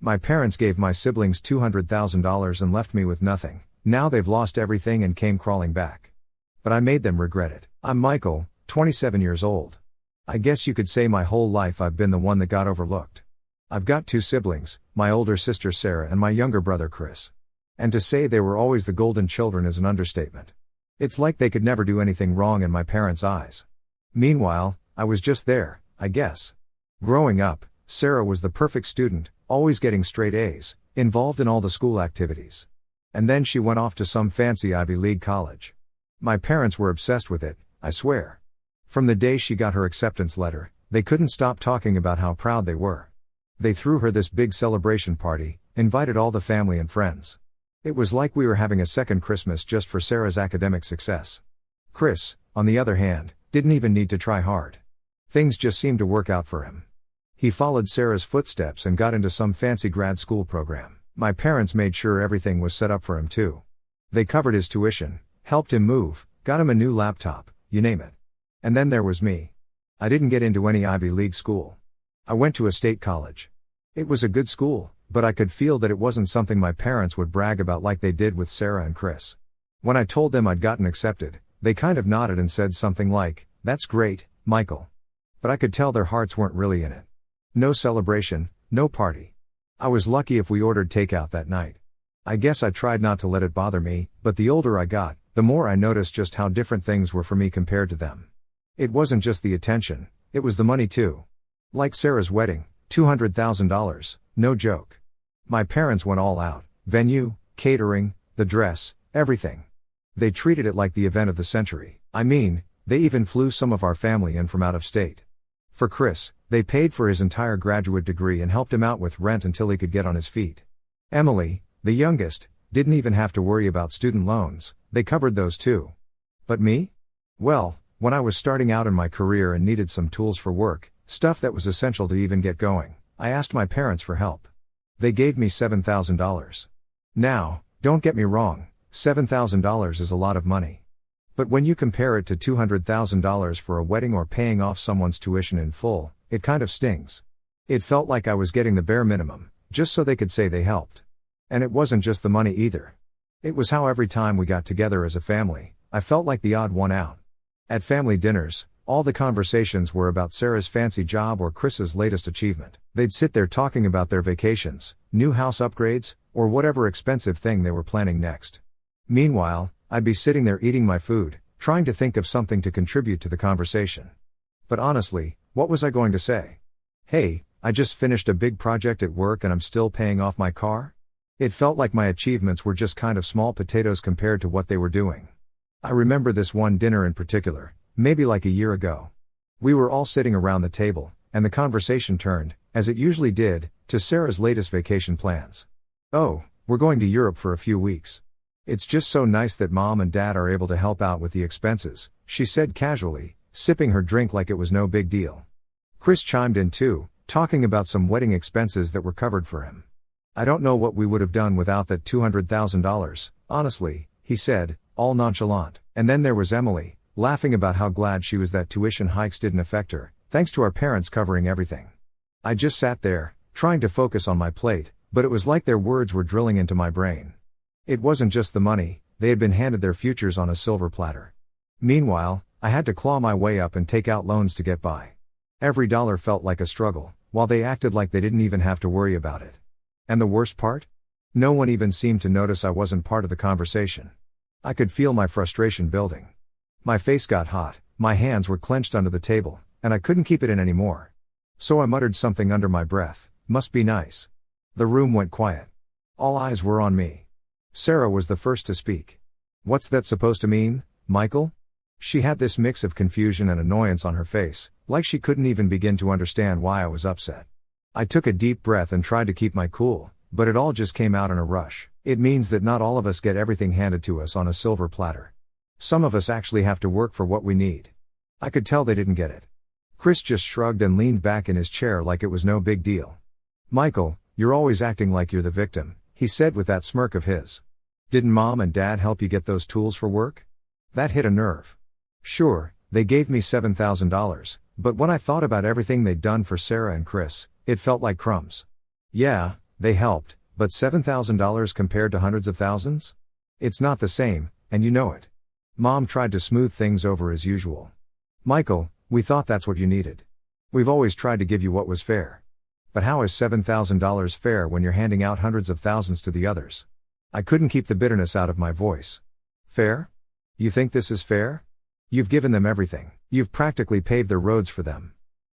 My parents gave my siblings $200,000 and left me with nothing. Now they've lost everything and came crawling back. But I made them regret it. I'm Michael, 27 years old. I guess you could say my whole life I've been the one that got overlooked. I've got 2 siblings, my older sister Sarah and my younger brother Chris. And to say they were always the golden children is an understatement. It's like they could never do anything wrong in my parents' eyes. Meanwhile, I was just there, I guess. Growing up, Sarah was the perfect student, always getting straight A's, involved in all the school activities. And then she went off to some fancy Ivy League college. My parents were obsessed with it, I swear. From the day she got her acceptance letter, they couldn't stop talking about how proud they were. They threw her this big celebration party, invited all the family and friends. It was like we were having a second Christmas just for Sarah's academic success. Chris, on the other hand, didn't even need to try hard. Things just seemed to work out for him. He followed Sarah's footsteps and got into some fancy grad school program. My parents made sure everything was set up for him too. They covered his tuition, helped him move, got him a new laptop, you name it. And then there was me. I didn't get into any Ivy League school. I went to a state college. It was a good school, but I could feel that it wasn't something my parents would brag about like they did with Sarah and Chris. When I told them I'd gotten accepted, they kind of nodded and said something like, "That's great, Michael." But I could tell their hearts weren't really in it. No celebration, no party. I was lucky if we ordered takeout that night. I guess I tried not to let it bother me, but the older I got, the more I noticed just how different things were for me compared to them. It wasn't just the attention, it was the money too. Like Sarah's wedding, $200,000, no joke. My parents went all out, venue, catering, the dress, everything. They treated it like the event of the century. I mean, they even flew some of our family in from out of state. For Chris, they paid for his entire graduate degree and helped him out with rent until he could get on his feet. Emily, the youngest, didn't even have to worry about student loans, they covered those too. But me? Well, when I was starting out in my career and needed some tools for work, stuff that was essential to even get going, I asked my parents for help. They gave me $7,000. Now, don't get me wrong, $7,000 is a lot of money. But when you compare it to $200,000 for a wedding or paying off someone's tuition in full, it kind of stings. It felt like I was getting the bare minimum, just so they could say they helped. And it wasn't just the money either. It was how every time we got together as a family, I felt like the odd one out. At family dinners, all the conversations were about Sarah's fancy job or Chris's latest achievement. They'd sit there talking about their vacations, new house upgrades, or whatever expensive thing they were planning next. Meanwhile, I'd be sitting there eating my food, trying to think of something to contribute to the conversation. But honestly, what was I going to say? Hey, I just finished a big project at work and I'm still paying off my car? It felt like my achievements were just kind of small potatoes compared to what they were doing. I remember this one dinner in particular, maybe like a year ago. We were all sitting around the table, and the conversation turned, as it usually did, to Sarah's latest vacation plans. "Oh, we're going to Europe for a few weeks. It's just so nice that Mom and Dad are able to help out with the expenses," she said casually, sipping her drink like it was no big deal. Chris chimed in too, talking about some wedding expenses that were covered for him. "I don't know what we would have done without that $200,000, honestly," he said, all nonchalant. And then there was Emily, laughing about how glad she was that tuition hikes didn't affect her, thanks to our parents covering everything. I just sat there, trying to focus on my plate, but it was like their words were drilling into my brain. It wasn't just the money, they had been handed their futures on a silver platter. Meanwhile, I had to claw my way up and take out loans to get by. Every dollar felt like a struggle, while they acted like they didn't even have to worry about it. And the worst part? No one even seemed to notice I wasn't part of the conversation. I could feel my frustration building. My face got hot, my hands were clenched under the table, and I couldn't keep it in anymore. So I muttered something under my breath, "Must be nice." The room went quiet. All eyes were on me. Sarah was the first to speak. "What's that supposed to mean, Michael?" She had this mix of confusion and annoyance on her face, like she couldn't even begin to understand why I was upset. I took a deep breath and tried to keep my cool, but it all just came out in a rush. "It means that not all of us get everything handed to us on a silver platter. Some of us actually have to work for what we need." I could tell they didn't get it. Chris just shrugged and leaned back in his chair like it was no big deal. "Michael, you're always acting like you're the victim," he said with that smirk of his. "Didn't Mom and Dad help you get those tools for work?" That hit a nerve. Sure, they gave me $7,000, but when I thought about everything they'd done for Sarah and Chris, it felt like crumbs. "Yeah, they helped, but $7,000 compared to hundreds of thousands? It's not the same, and you know it. Mom tried to smooth things over as usual. Michael, we thought that's what you needed. We've always tried to give you what was fair. But how is $7,000 fair when you're handing out hundreds of thousands to the others? I couldn't keep the bitterness out of my voice. Fair? You think this is fair? You've given them everything. You've practically paved their roads for them.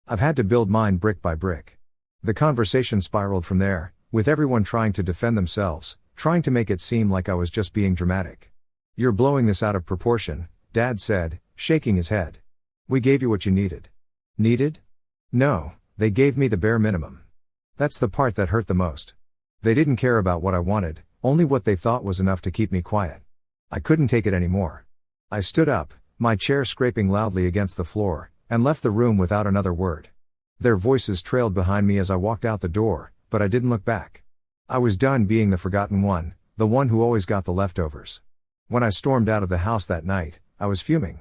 I've had to build mine brick by brick. The conversation spiraled from there, with everyone trying to defend themselves, trying to make it seem like I was just being dramatic. You're blowing this out of proportion, Dad said, shaking his head. We gave you what you needed. Needed? No, they gave me the bare minimum. That's the part that hurt the most. They didn't care about what I wanted, only what they thought was enough to keep me quiet. I couldn't take it anymore. I stood up, my chair scraping loudly against the floor, and left the room without another word. Their voices trailed behind me as I walked out the door, but I didn't look back. I was done being the forgotten one, the one who always got the leftovers. When I stormed out of the house that night, I was fuming.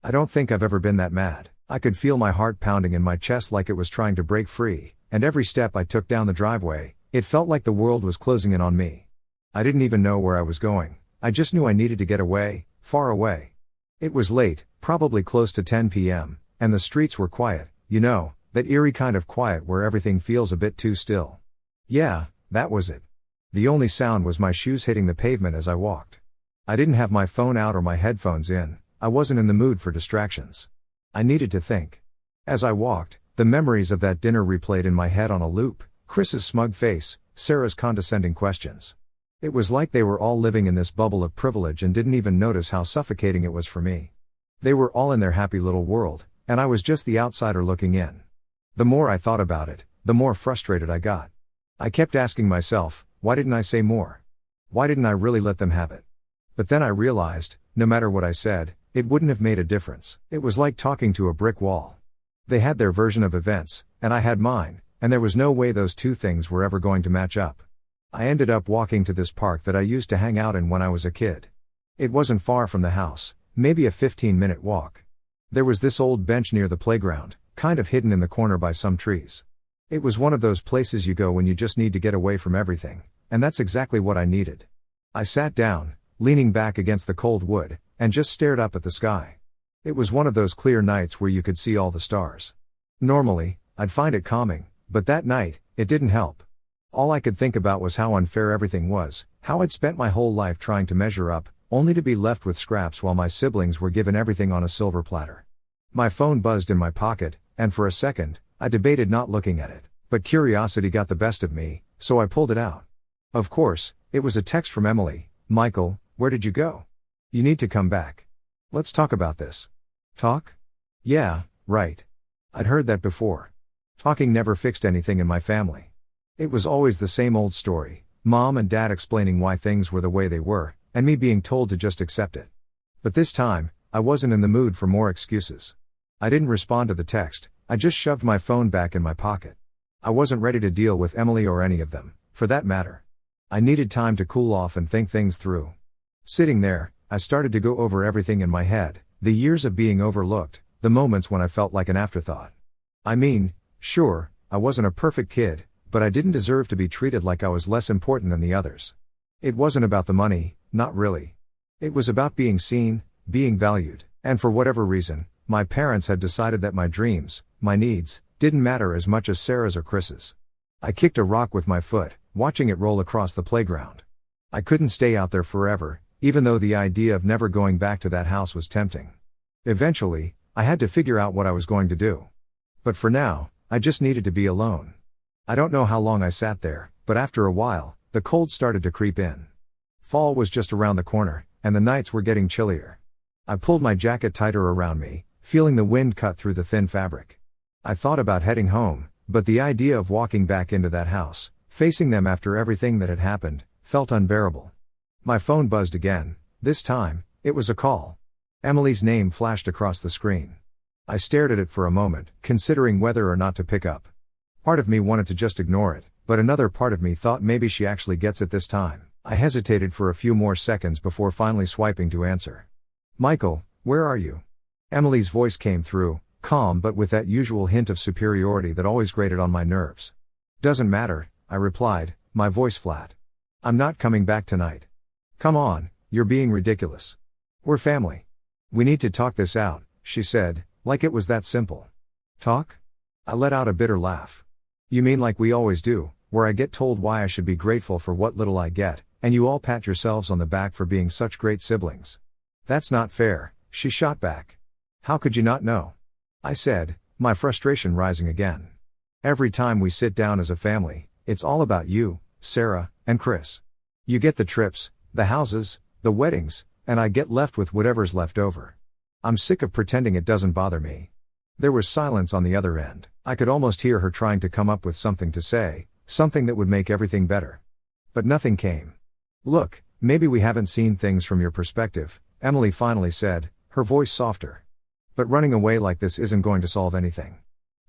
I don't think I've ever been that mad. I could feel my heart pounding in my chest like it was trying to break free, and every step I took down the driveway, it felt like the world was closing in on me. I didn't even know where I was going. I just knew I needed to get away, far away. It was late, probably close to 10 p.m., and the streets were quiet, you know, that eerie kind of quiet where everything feels a bit too still. Yeah, that was it. The only sound was my shoes hitting the pavement as I walked. I didn't have my phone out or my headphones in. I wasn't in the mood for distractions. I needed to think. As I walked, the memories of that dinner replayed in my head on a loop, Chris's smug face, Sarah's condescending questions. It was like they were all living in this bubble of privilege and didn't even notice how suffocating it was for me. They were all in their happy little world, and I was just the outsider looking in. The more I thought about it, the more frustrated I got. I kept asking myself, why didn't I say more? Why didn't I really let them have it? But then I realized, no matter what I said, it wouldn't have made a difference. It was like talking to a brick wall. They had their version of events, and I had mine, and there was no way those two things were ever going to match up. I ended up walking to this park that I used to hang out in when I was a kid. It wasn't far from the house, maybe a 15-minute walk. There was this old bench near the playground, kind of hidden in the corner by some trees. It was one of those places you go when you just need to get away from everything, and that's exactly what I needed. I sat down, leaning back against the cold wood, and just stared up at the sky. It was one of those clear nights where you could see all the stars. Normally, I'd find it calming, but that night, it didn't help. All I could think about was how unfair everything was, how I'd spent my whole life trying to measure up, only to be left with scraps while my siblings were given everything on a silver platter. My phone buzzed in my pocket, and for a second, I debated not looking at it, but curiosity got the best of me, so I pulled it out. Of course, it was a text from Emily. Michael, where did you go? You need to come back. Let's talk about this. Talk? Yeah, right. I'd heard that before. Talking never fixed anything in my family. It was always the same old story, Mom and Dad explaining why things were the way they were, and me being told to just accept it. But this time, I wasn't in the mood for more excuses. I didn't respond to the text, I just shoved my phone back in my pocket. I wasn't ready to deal with Emily or any of them, for that matter. I needed time to cool off and think things through. Sitting there, I started to go over everything in my head, the years of being overlooked, the moments when I felt like an afterthought. I mean, sure, I wasn't a perfect kid, but I didn't deserve to be treated like I was less important than the others. It wasn't about the money, not really. It was about being seen, being valued, and for whatever reason, my parents had decided that my dreams, my needs, didn't matter as much as Sarah's or Chris's. I kicked a rock with my foot, watching it roll across the playground. I couldn't stay out there forever, even though the idea of never going back to that house was tempting. Eventually, I had to figure out what I was going to do. But for now, I just needed to be alone. I don't know how long I sat there, but after a while, the cold started to creep in. Fall was just around the corner, and the nights were getting chillier. I pulled my jacket tighter around me, feeling the wind cut through the thin fabric. I thought about heading home, but the idea of walking back into that house, facing them after everything that had happened, felt unbearable. My phone buzzed again. This time, it was a call. Emily's name flashed across the screen. I stared at it for a moment, considering whether or not to pick up. Part of me wanted to just ignore it, but another part of me thought maybe she actually gets it this time. I hesitated for a few more seconds before finally swiping to answer. Michael, where are you? Emily's voice came through, calm but with that usual hint of superiority that always grated on my nerves. Doesn't matter, I replied, my voice flat. "I'm not coming back tonight." "Come on, you're being ridiculous. We're family. We need to talk this out," she said, like it was that simple. "Talk?" I let out a bitter laugh. "You mean like we always do, where I get told why I should be grateful for what little I get, and you all pat yourselves on the back for being such great siblings?" "That's not fair," she shot back. "How could you not know?" I said, my frustration rising again. "Every time we sit down as a family, it's all about you, Sarah, and Chris. You get the trips, the houses, the weddings, and I get left with whatever's left over. I'm sick of pretending it doesn't bother me." There was silence on the other end. I could almost hear her trying to come up with something to say, something that would make everything better. But nothing came. "Look, maybe we haven't seen things from your perspective," Emily finally said, her voice softer. "But running away like this isn't going to solve anything."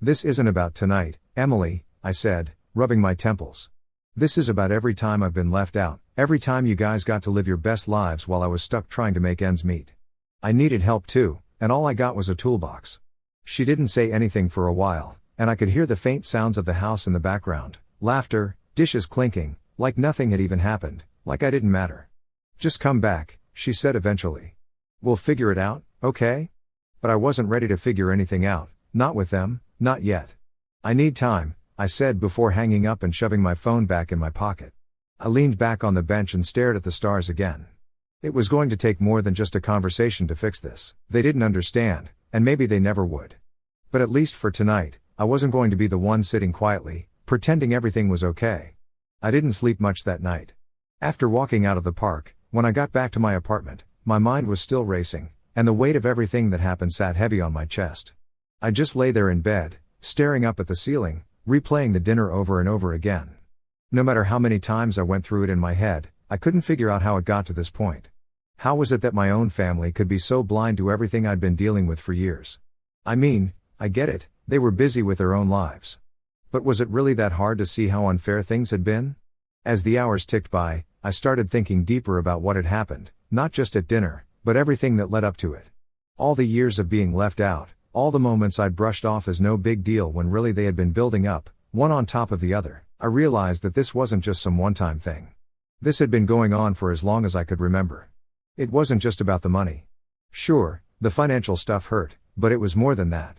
"This isn't about tonight, Emily," I said, rubbing my temples. "This is about every time I've been left out, every time you guys got to live your best lives while I was stuck trying to make ends meet. I needed help too, and all I got was a toolbox." She didn't say anything for a while, and I could hear the faint sounds of the house in the background, laughter, dishes clinking, like nothing had even happened, like I didn't matter. "Just come back," she said eventually. "We'll figure it out, okay?" But I wasn't ready to figure anything out, not with them, not yet. "I need time," I said before hanging up and shoving my phone back in my pocket. I leaned back on the bench and stared at the stars again. It was going to take more than just a conversation to fix this. They didn't understand, and maybe they never would. But at least for tonight, I wasn't going to be the one sitting quietly, pretending everything was okay. I didn't sleep much that night. After walking out of the park, when I got back to my apartment, my mind was still racing, and the weight of everything that happened sat heavy on my chest. I just lay there in bed, staring up at the ceiling, replaying the dinner over and over again. No matter how many times I went through it in my head, I couldn't figure out how it got to this point. How was it that my own family could be so blind to everything I'd been dealing with for years? I mean, I get it, they were busy with their own lives. But was it really that hard to see how unfair things had been? As the hours ticked by, I started thinking deeper about what had happened, not just at dinner, but everything that led up to it. All the years of being left out, all the moments I'd brushed off as no big deal when really they had been building up, one on top of the other. I realized that this wasn't just some one-time thing. This had been going on for as long as I could remember. It wasn't just about the money. Sure, the financial stuff hurt, but it was more than that.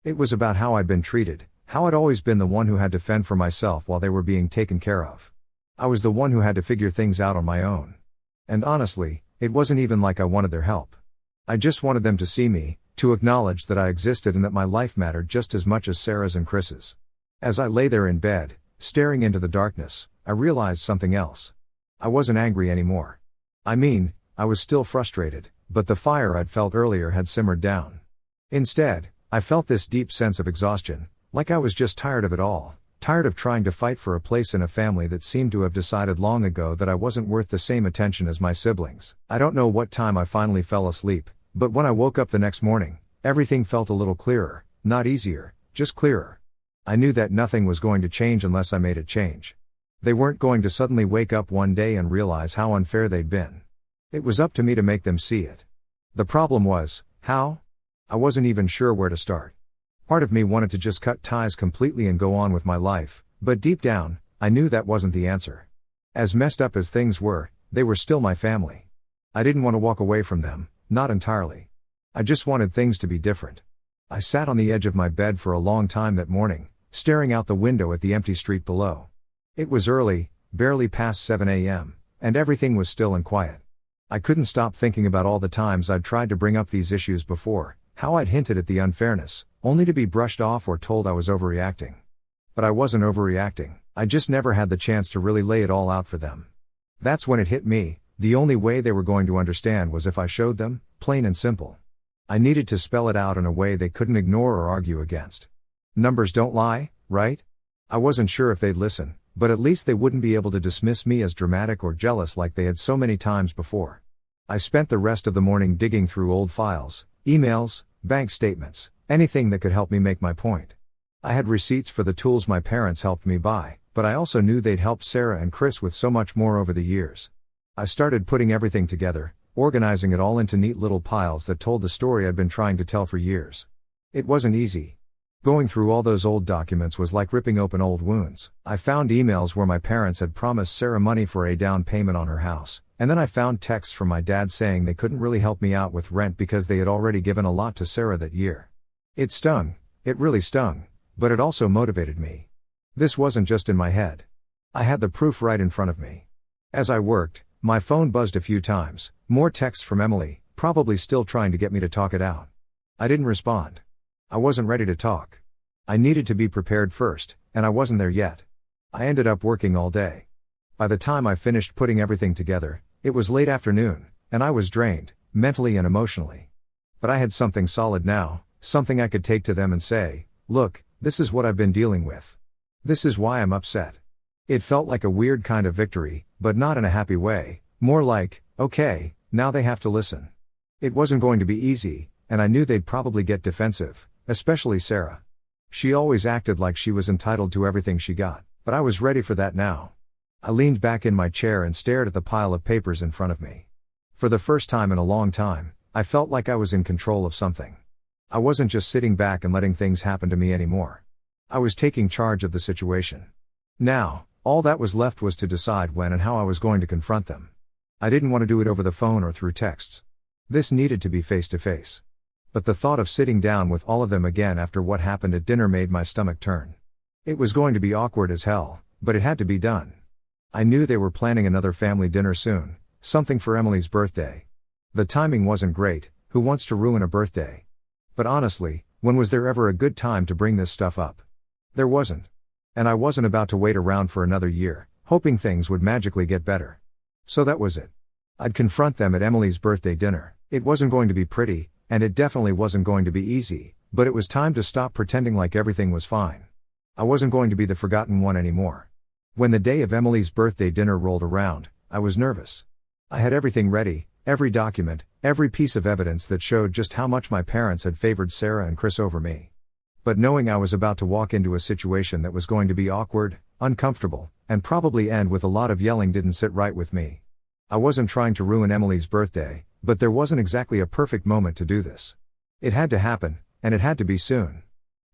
It was about how I'd been treated, how I'd always been the one who had to fend for myself while they were being taken care of. I was the one who had to figure things out on my own. And honestly, it wasn't even like I wanted their help. I just wanted them to see me, to acknowledge that I existed and that my life mattered just as much as Sarah's and Chris's. As I lay there in bed, staring into the darkness, I realized something else. I wasn't angry anymore. I mean, I was still frustrated, but the fire I'd felt earlier had simmered down. Instead, I felt this deep sense of exhaustion, like I was just tired of it all, tired of trying to fight for a place in a family that seemed to have decided long ago that I wasn't worth the same attention as my siblings. I don't know what time I finally fell asleep, but when I woke up the next morning, everything felt a little clearer, not easier, just clearer. I knew that nothing was going to change unless I made it change. They weren't going to suddenly wake up one day and realize how unfair they'd been. It was up to me to make them see it. The problem was, how? I wasn't even sure where to start. Part of me wanted to just cut ties completely and go on with my life, but deep down, I knew that wasn't the answer. As messed up as things were, they were still my family. I didn't want to walk away from them, not entirely. I just wanted things to be different. I sat on the edge of my bed for a long time that morning, staring out the window at the empty street below. It was early, barely past 7 a.m., and everything was still and quiet. I couldn't stop thinking about all the times I'd tried to bring up these issues before, how I'd hinted at the unfairness, only to be brushed off or told I was overreacting. But I wasn't overreacting, I just never had the chance to really lay it all out for them. That's when it hit me, the only way they were going to understand was if I showed them, plain and simple. I needed to spell it out in a way they couldn't ignore or argue against. Numbers don't lie, right? I wasn't sure if they'd listen, but at least they wouldn't be able to dismiss me as dramatic or jealous like they had so many times before. I spent the rest of the morning digging through old files, emails, bank statements, anything that could help me make my point. I had receipts for the tools my parents helped me buy, but I also knew they'd helped Sarah and Chris with so much more over the years. I started putting everything together, organizing it all into neat little piles that told the story I'd been trying to tell for years. It wasn't easy. Going through all those old documents was like ripping open old wounds. I found emails where my parents had promised Sarah money for a down payment on her house, and then I found texts from my dad saying they couldn't really help me out with rent because they had already given a lot to Sarah that year. It stung, it really stung, but it also motivated me. This wasn't just in my head. I had the proof right in front of me. As I worked, my phone buzzed a few times, more texts from Emily, probably still trying to get me to talk it out. I didn't respond. I wasn't ready to talk. I needed to be prepared first, and I wasn't there yet. I ended up working all day. By the time I finished putting everything together, it was late afternoon, and I was drained, mentally and emotionally. But I had something solid now, something I could take to them and say, look, this is what I've been dealing with. This is why I'm upset. It felt like a weird kind of victory, but not in a happy way, more like, okay, now they have to listen. It wasn't going to be easy, and I knew they'd probably get defensive, especially Sarah. She always acted like she was entitled to everything she got, but I was ready for that now. I leaned back in my chair and stared at the pile of papers in front of me. For the first time in a long time, I felt like I was in control of something. I wasn't just sitting back and letting things happen to me anymore. I was taking charge of the situation. Now, all that was left was to decide when and how I was going to confront them. I didn't want to do it over the phone or through texts. This needed to be face to face. But the thought of sitting down with all of them again after what happened at dinner made my stomach turn. It was going to be awkward as hell, but it had to be done. I knew they were planning another family dinner soon, something for Emily's birthday. The timing wasn't great, who wants to ruin a birthday? But honestly, when was there ever a good time to bring this stuff up? There wasn't. And I wasn't about to wait around for another year, hoping things would magically get better. So that was it. I'd confront them at Emily's birthday dinner. It wasn't going to be pretty, and it definitely wasn't going to be easy, but it was time to stop pretending like everything was fine. I wasn't going to be the forgotten one anymore. When the day of Emily's birthday dinner rolled around, I was nervous. I had everything ready, every document, every piece of evidence that showed just how much my parents had favored Sarah and Chris over me. But knowing I was about to walk into a situation that was going to be awkward, uncomfortable, and probably end with a lot of yelling didn't sit right with me. I wasn't trying to ruin Emily's birthday, but there wasn't exactly a perfect moment to do this. It had to happen, and it had to be soon.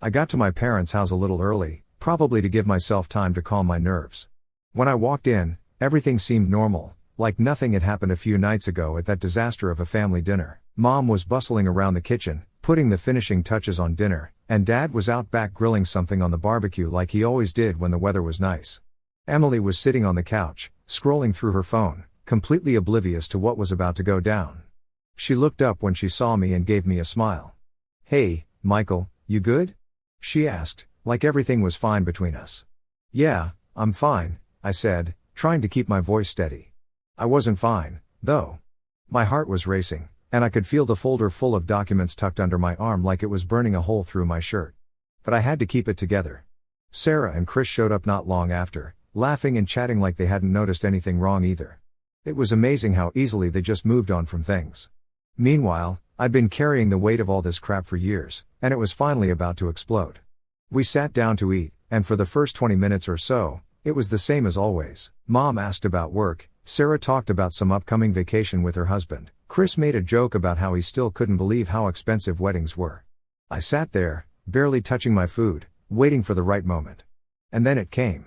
I got to my parents' house a little early, probably to give myself time to calm my nerves. When I walked in, everything seemed normal, like nothing had happened a few nights ago at that disaster of a family dinner. Mom was bustling around the kitchen, putting the finishing touches on dinner, and Dad was out back grilling something on the barbecue like he always did when the weather was nice. Emily was sitting on the couch, scrolling through her phone, completely oblivious to what was about to go down. She looked up when she saw me and gave me a smile. "Hey, Michael, you good?" she asked, like everything was fine between us. "Yeah, I'm fine," I said, trying to keep my voice steady. I wasn't fine, though. My heart was racing, and I could feel the folder full of documents tucked under my arm like it was burning a hole through my shirt. But I had to keep it together. Sarah and Chris showed up not long after, laughing and chatting like they hadn't noticed anything wrong either. It was amazing how easily they just moved on from things. Meanwhile, I'd been carrying the weight of all this crap for years, and it was finally about to explode. We sat down to eat, and for the first 20 minutes or so, it was the same as always. Mom asked about work, Sarah talked about some upcoming vacation with her husband, Chris made a joke about how he still couldn't believe how expensive weddings were. I sat there, barely touching my food, waiting for the right moment. And then it came.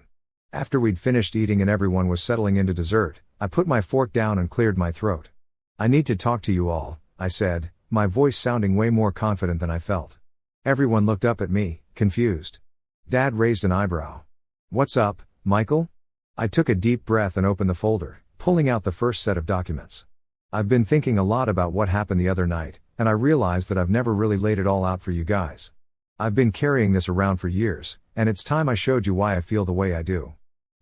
After we'd finished eating and everyone was settling into dessert, I put my fork down and cleared my throat. "I need to talk to you all," I said, my voice sounding way more confident than I felt. Everyone looked up at me, confused. Dad raised an eyebrow. "What's up, Michael?" I took a deep breath and opened the folder, pulling out the first set of documents. I've been thinking a lot about what happened the other night, and I realized that I've never really laid it all out for you guys. I've been carrying this around for years, and it's time I showed you why I feel the way I do.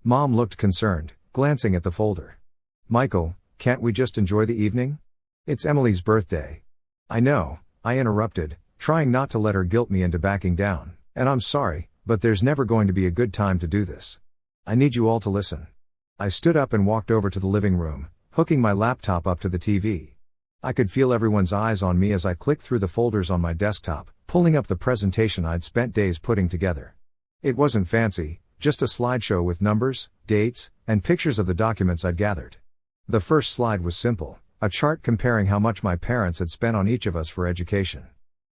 Mom looked concerned, glancing at the folder. "Michael, can't we just enjoy the evening? It's Emily's birthday." "I know," I interrupted, trying not to let her guilt me into backing down, "and I'm sorry, but there's never going to be a good time to do this. I need you all to listen." I stood up and walked over to the living room, hooking my laptop up to the TV. I could feel everyone's eyes on me as I clicked through the folders on my desktop, pulling up the presentation I'd spent days putting together. It wasn't fancy, just a slideshow with numbers, dates, and pictures of the documents I'd gathered. The first slide was simple, a chart comparing how much my parents had spent on each of us for education.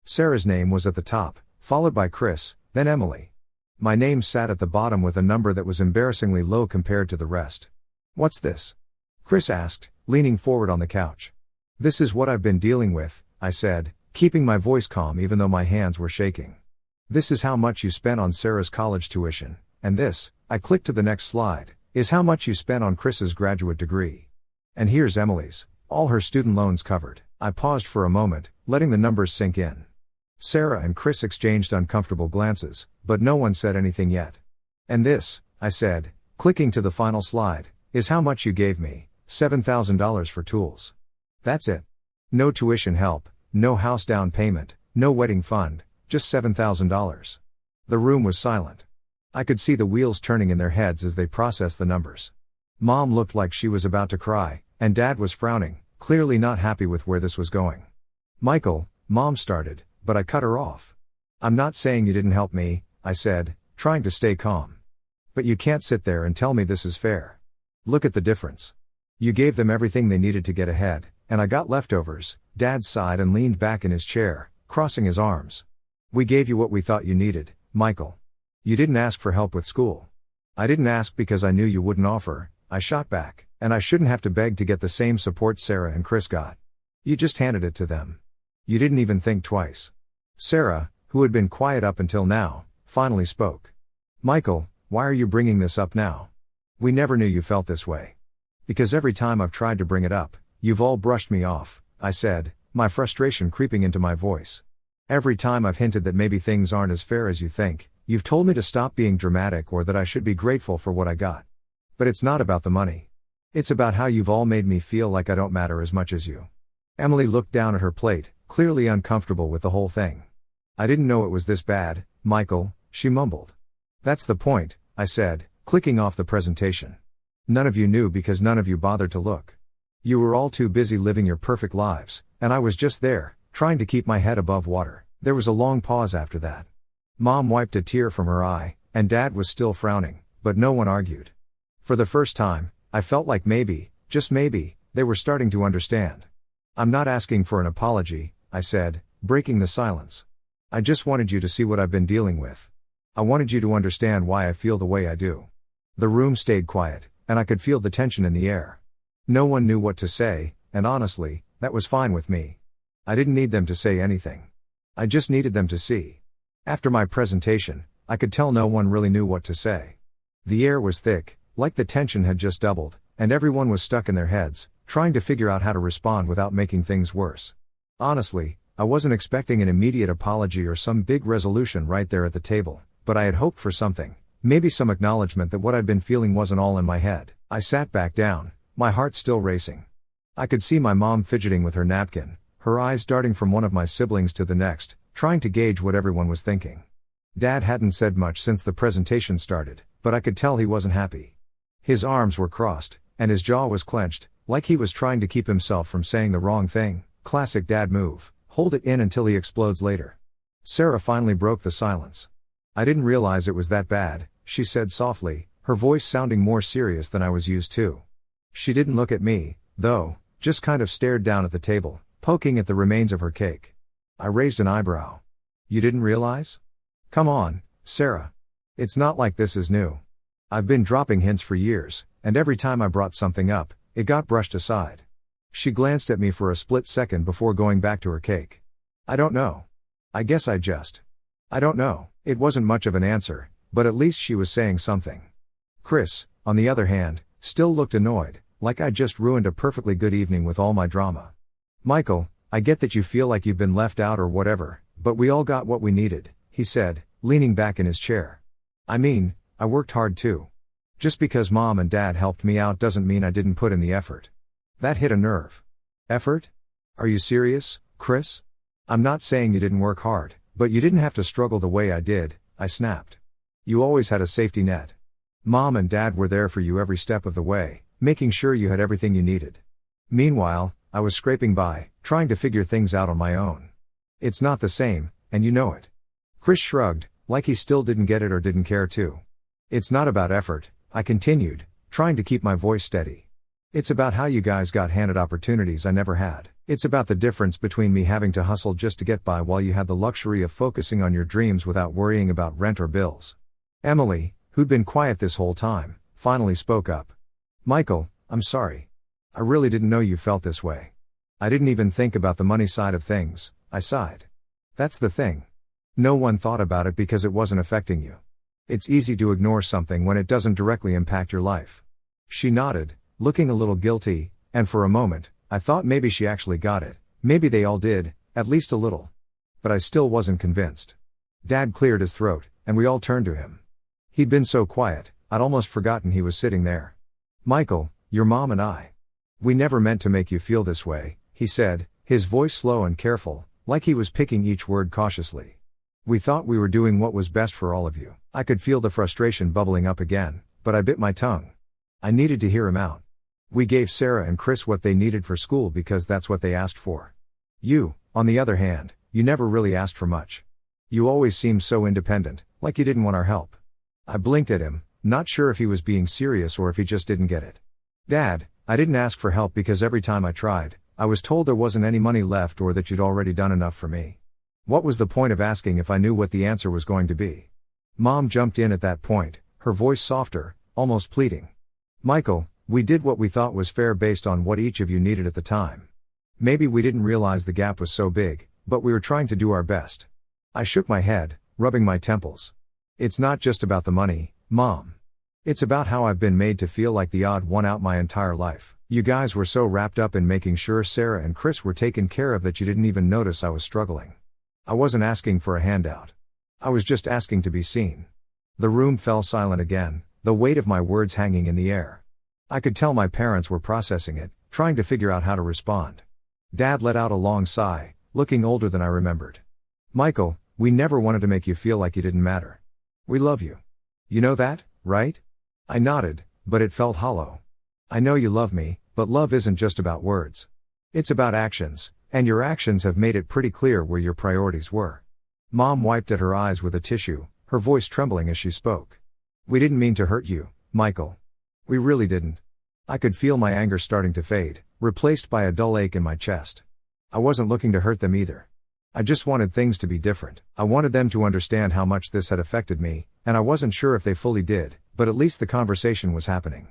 Sarah's name was at the top, followed by Chris, then Emily. My name sat at the bottom with a number that was embarrassingly low compared to the rest. "What's this?" Chris asked, leaning forward on the couch. "This is what I've been dealing with," I said, keeping my voice calm even though my hands were shaking. "This is how much you spent on Sarah's college tuition, and this," I clicked to the next slide, "is how much you spent on Chris's graduate degree. And here's Emily's, all her student loans covered." I paused for a moment, letting the numbers sink in. Sarah and Chris exchanged uncomfortable glances, but no one said anything yet. "And this," I said, clicking to the final slide, "is how much you gave me, $7,000 for tools. That's it. No tuition help, no house down payment, no wedding fund, just $7,000. The room was silent. I could see the wheels turning in their heads as they processed the numbers. Mom looked like she was about to cry, and Dad was frowning, clearly not happy with where this was going. "Michael," Mom started, but I cut her off. "I'm not saying you didn't help me," I said, trying to stay calm. "But you can't sit there and tell me this is fair. Look at the difference. You gave them everything they needed to get ahead, and I got leftovers." Dad sighed and leaned back in his chair, crossing his arms. "We gave you what we thought you needed, Michael. You didn't ask for help with school." "I didn't ask because I knew you wouldn't offer," I shot back, "and I shouldn't have to beg to get the same support Sarah and Chris got. You just handed it to them. You didn't even think twice." Sarah, who had been quiet up until now, finally spoke. "Michael, why are you bringing this up now? We never knew you felt this way." "Because every time I've tried to bring it up, you've all brushed me off," I said, my frustration creeping into my voice. "Every time I've hinted that maybe things aren't as fair as you think, you've told me to stop being dramatic or that I should be grateful for what I got. But it's not about the money. It's about how you've all made me feel like I don't matter as much as you." Emily looked down at her plate, clearly uncomfortable with the whole thing. "I didn't know it was this bad, Michael," she mumbled. "That's the point," I said, clicking off the presentation. "None of you knew because none of you bothered to look. You were all too busy living your perfect lives, and I was just there, trying to keep my head above water." There was a long pause after that. Mom wiped a tear from her eye, and Dad was still frowning, but no one argued. For the first time, I felt like maybe, just maybe, they were starting to understand. "I'm not asking for an apology," I said, breaking the silence. "I just wanted you to see what I've been dealing with. I wanted you to understand why I feel the way I do." The room stayed quiet, and I could feel the tension in the air. No one knew what to say, and honestly, that was fine with me. I didn't need them to say anything. I just needed them to see. After my presentation, I could tell no one really knew what to say. The air was thick, like the tension had just doubled, and everyone was stuck in their heads, trying to figure out how to respond without making things worse. Honestly, I wasn't expecting an immediate apology or some big resolution right there at the table, but I had hoped for something, maybe some acknowledgement that what I'd been feeling wasn't all in my head. I sat back down, my heart still racing. I could see my mom fidgeting with her napkin, her eyes darting from one of my siblings to the next, trying to gauge what everyone was thinking. Dad hadn't said much since the presentation started, but I could tell he wasn't happy. His arms were crossed, and his jaw was clenched, like he was trying to keep himself from saying the wrong thing. Classic dad move, hold it in until he explodes later. Sarah finally broke the silence. "I didn't realize it was that bad," she said softly, her voice sounding more serious than I was used to. She didn't look at me, though, just kind of stared down at the table, poking at the remains of her cake. I raised an eyebrow. "You didn't realize? Come on, Sarah. It's not like this is new. I've been dropping hints for years, and every time I brought something up, it got brushed aside." She glanced at me for a split second before going back to her cake. "I don't know. I guess I don't know." It wasn't much of an answer, but at least she was saying something. Chris, on the other hand, still looked annoyed, like I'd just ruined a perfectly good evening with all my drama. "Michael, I get that you feel like you've been left out or whatever, but we all got what we needed," he said, leaning back in his chair. "I mean, I worked hard too. Just because Mom and Dad helped me out doesn't mean I didn't put in the effort." That hit a nerve. "Effort? Are you serious, Chris? I'm not saying you didn't work hard, but you didn't have to struggle the way I did," I snapped. "You always had a safety net. Mom and Dad were there for you every step of the way, making sure you had everything you needed. Meanwhile, I was scraping by, trying to figure things out on my own. It's not the same, and you know it." Chris shrugged, like he still didn't get it or didn't care to. "It's not about effort," I continued, trying to keep my voice steady. It's about how you guys got handed opportunities I never had. It's about the difference between me having to hustle just to get by while you had the luxury of focusing on your dreams without worrying about rent or bills. Emily, who'd been quiet this whole time, finally spoke up. Michael, I'm sorry. I really didn't know you felt this way. I didn't even think about the money side of things, I sighed. That's the thing. No one thought about it because it wasn't affecting you. It's easy to ignore something when it doesn't directly impact your life. She nodded, looking a little guilty, and for a moment, I thought maybe she actually got it. Maybe they all did, at least a little. But I still wasn't convinced. Dad cleared his throat, and we all turned to him. He'd been so quiet, I'd almost forgotten he was sitting there. Michael, your mom and I. We never meant to make you feel this way, he said, his voice slow and careful, like he was picking each word cautiously. We thought we were doing what was best for all of you. I could feel the frustration bubbling up again, but I bit my tongue. I needed to hear him out. We gave Sarah and Chris what they needed for school because that's what they asked for. You, on the other hand, you never really asked for much. You always seemed so independent, like you didn't want our help. I blinked at him, not sure if he was being serious or if he just didn't get it. Dad, I didn't ask for help because every time I tried, I was told there wasn't any money left or that you'd already done enough for me. What was the point of asking if I knew what the answer was going to be? Mom jumped in at that point, her voice softer, almost pleading. Michael, we did what we thought was fair based on what each of you needed at the time. Maybe we didn't realize the gap was so big, but we were trying to do our best. I shook my head, rubbing my temples. It's not just about the money, Mom. It's about how I've been made to feel like the odd one out my entire life. You guys were so wrapped up in making sure Sarah and Chris were taken care of that you didn't even notice I was struggling. I wasn't asking for a handout. I was just asking to be seen. The room fell silent again, the weight of my words hanging in the air. I could tell my parents were processing it, trying to figure out how to respond. Dad let out a long sigh, looking older than I remembered. Michael, we never wanted to make you feel like you didn't matter. We love you. You know that, right? I nodded, but it felt hollow. I know you love me, but love isn't just about words. It's about actions, and your actions have made it pretty clear where your priorities were. Mom wiped at her eyes with a tissue, her voice trembling as she spoke. We didn't mean to hurt you, Michael. We really didn't. I could feel my anger starting to fade, replaced by a dull ache in my chest. I wasn't looking to hurt them either. I just wanted things to be different. I wanted them to understand how much this had affected me, and I wasn't sure if they fully did, but at least the conversation was happening.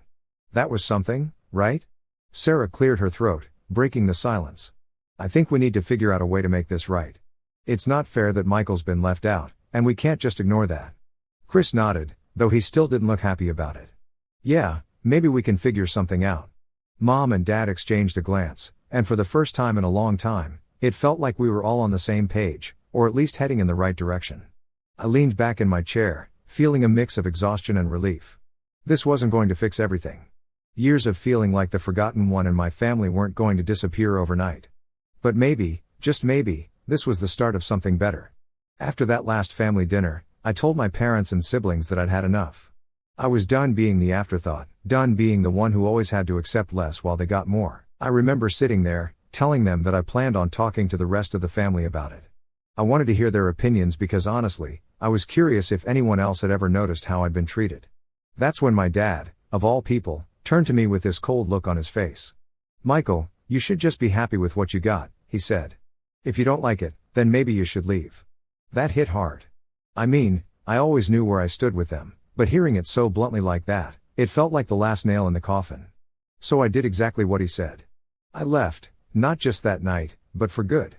That was something, right? Sarah cleared her throat, breaking the silence. I think we need to figure out a way to make this right. It's not fair that Michael's been left out, and we can't just ignore that. Chris nodded, though he still didn't look happy about it. Yeah, maybe we can figure something out. Mom and Dad exchanged a glance, and for the first time in a long time, it felt like we were all on the same page, or at least heading in the right direction. I leaned back in my chair, feeling a mix of exhaustion and relief. This wasn't going to fix everything. Years of feeling like the forgotten one in my family weren't going to disappear overnight. But maybe, just maybe, this was the start of something better. After that last family dinner, I told my parents and siblings that I'd had enough. I was done being the afterthought, done being the one who always had to accept less while they got more. I remember sitting there, telling them that I planned on talking to the rest of the family about it. I wanted to hear their opinions because honestly, I was curious if anyone else had ever noticed how I'd been treated. That's when my dad, of all people, turned to me with this cold look on his face. Michael, you should just be happy with what you got, he said. If you don't like it, then maybe you should leave. That hit hard. I mean, I always knew where I stood with them, but hearing it so bluntly like that, it felt like the last nail in the coffin. So I did exactly what he said. I left, not just that night, but for good.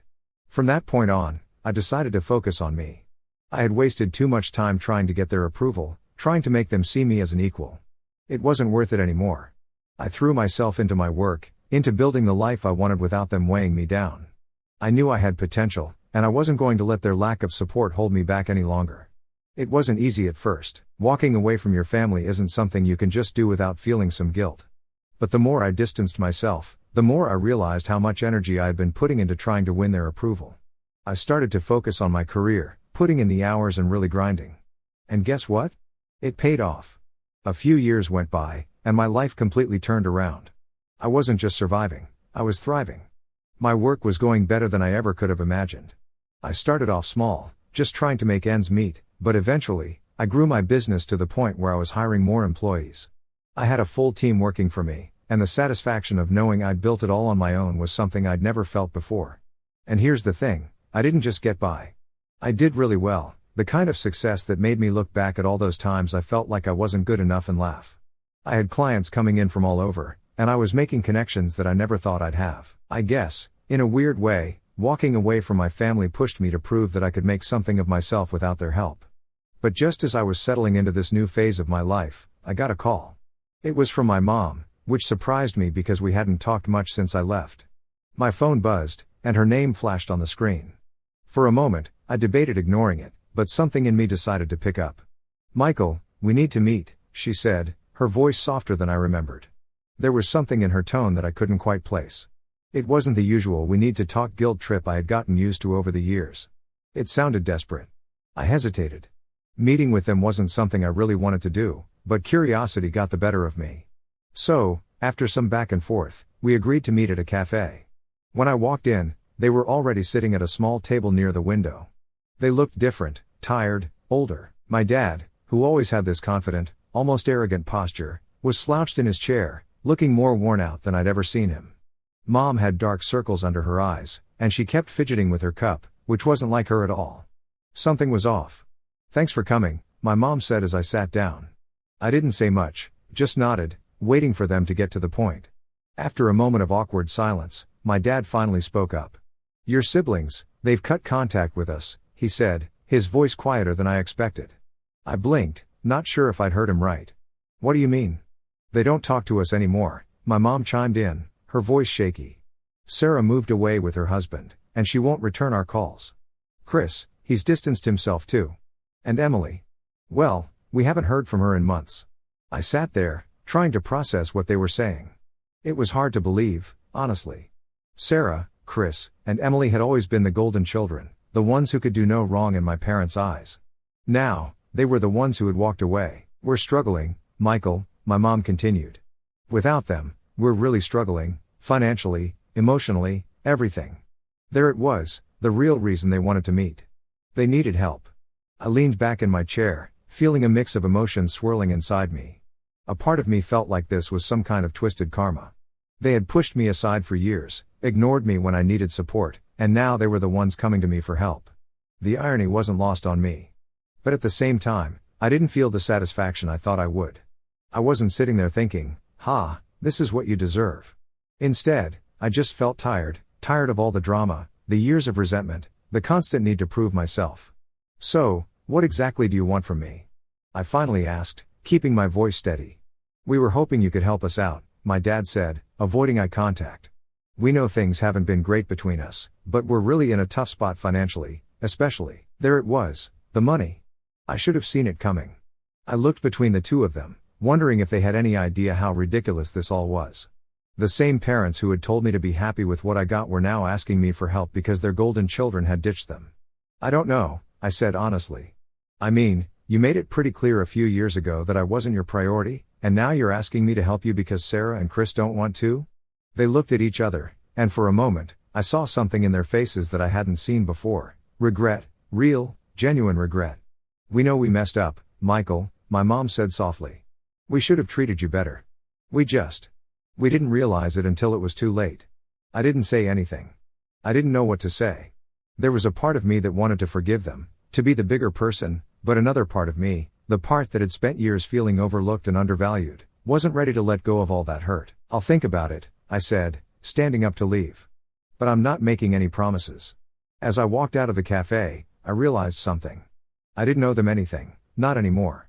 From that point on, I decided to focus on me. I had wasted too much time trying to get their approval, trying to make them see me as an equal. It wasn't worth it anymore. I threw myself into my work, into building the life I wanted without them weighing me down. I knew I had potential, and I wasn't going to let their lack of support hold me back any longer. It wasn't easy at first. Walking away from your family isn't something you can just do without feeling some guilt. But the more I distanced myself, the more I realized how much energy I had been putting into trying to win their approval. I started to focus on my career, putting in the hours and really grinding. And guess what? It paid off. A few years went by, and my life completely turned around. I wasn't just surviving, I was thriving. My work was going better than I ever could have imagined. I started off small, just trying to make ends meet, but eventually, I grew my business to the point where I was hiring more employees. I had a full team working for me, and the satisfaction of knowing I'd built it all on my own was something I'd never felt before. And here's the thing, I didn't just get by. I did really well, the kind of success that made me look back at all those times I felt like I wasn't good enough and laugh. I had clients coming in from all over, and I was making connections that I never thought I'd have. I guess, in a weird way, walking away from my family pushed me to prove that I could make something of myself without their help. But just as I was settling into this new phase of my life, I got a call. It was from my mom, which surprised me because we hadn't talked much since I left. My phone buzzed, and her name flashed on the screen. For a moment, I debated ignoring it, but something in me decided to pick up. "Michael, we need to meet," she said, her voice softer than I remembered. There was something in her tone that I couldn't quite place. It wasn't the usual "we need to talk" guilt trip I had gotten used to over the years. It sounded desperate. I hesitated. Meeting with them wasn't something I really wanted to do, but curiosity got the better of me. So, after some back and forth, we agreed to meet at a cafe. When I walked in, they were already sitting at a small table near the window. They looked different, tired, older. My dad, who always had this confident, almost arrogant posture, was slouched in his chair, looking more worn out than I'd ever seen him. Mom had dark circles under her eyes, and she kept fidgeting with her cup, which wasn't like her at all. Something was off. "Thanks for coming," my mom said as I sat down. I didn't say much, just nodded, waiting for them to get to the point. After a moment of awkward silence, my dad finally spoke up. "Your siblings, they've cut contact with us," he said, his voice quieter than I expected. I blinked, not sure if I'd heard him right. "What do you mean?" "They don't talk to us anymore," my mom chimed in, her voice shaky. "Sarah moved away with her husband, and she won't return our calls. Chris, he's distanced himself too. And Emily. Well, we haven't heard from her in months." I sat there, trying to process what they were saying. It was hard to believe, honestly. Sarah, Chris, and Emily had always been the golden children, the ones who could do no wrong in my parents' eyes. Now, they were the ones who had walked away. "We're struggling, Michael," my mom continued. "Without them, we're really struggling, financially, emotionally, everything." There it was, the real reason they wanted to meet. They needed help. I leaned back in my chair, feeling a mix of emotions swirling inside me. A part of me felt like this was some kind of twisted karma. They had pushed me aside for years, ignored me when I needed support, and now they were the ones coming to me for help. The irony wasn't lost on me. But at the same time, I didn't feel the satisfaction I thought I would. I wasn't sitting there thinking, "Ha, this is what you deserve." Instead, I just felt tired of all the drama, the years of resentment, the constant need to prove myself. "So, what exactly do you want from me?" I finally asked, keeping my voice steady. "We were hoping you could help us out," my dad said, avoiding eye contact. "We know things haven't been great between us, but we're really in a tough spot financially, especially." There it was, the money. I should have seen it coming. I looked between the two of them, wondering if they had any idea how ridiculous this all was. The same parents who had told me to be happy with what I got were now asking me for help because their golden children had ditched them. "I don't know," I said honestly. "I mean, you made it pretty clear a few years ago that I wasn't your priority, and now you're asking me to help you because Sarah and Chris don't want to?" They looked at each other, and for a moment, I saw something in their faces that I hadn't seen before. Regret, real, genuine regret. "We know we messed up, Michael," my mom said softly. "We should have treated you better. We didn't realize it until it was too late." I didn't say anything. I didn't know what to say. There was a part of me that wanted to forgive them, to be the bigger person, but another part of me, the part that had spent years feeling overlooked and undervalued, wasn't ready to let go of all that hurt. "I'll think about it," I said, standing up to leave. "But I'm not making any promises." As I walked out of the cafe, I realized something. I didn't owe them anything, not anymore.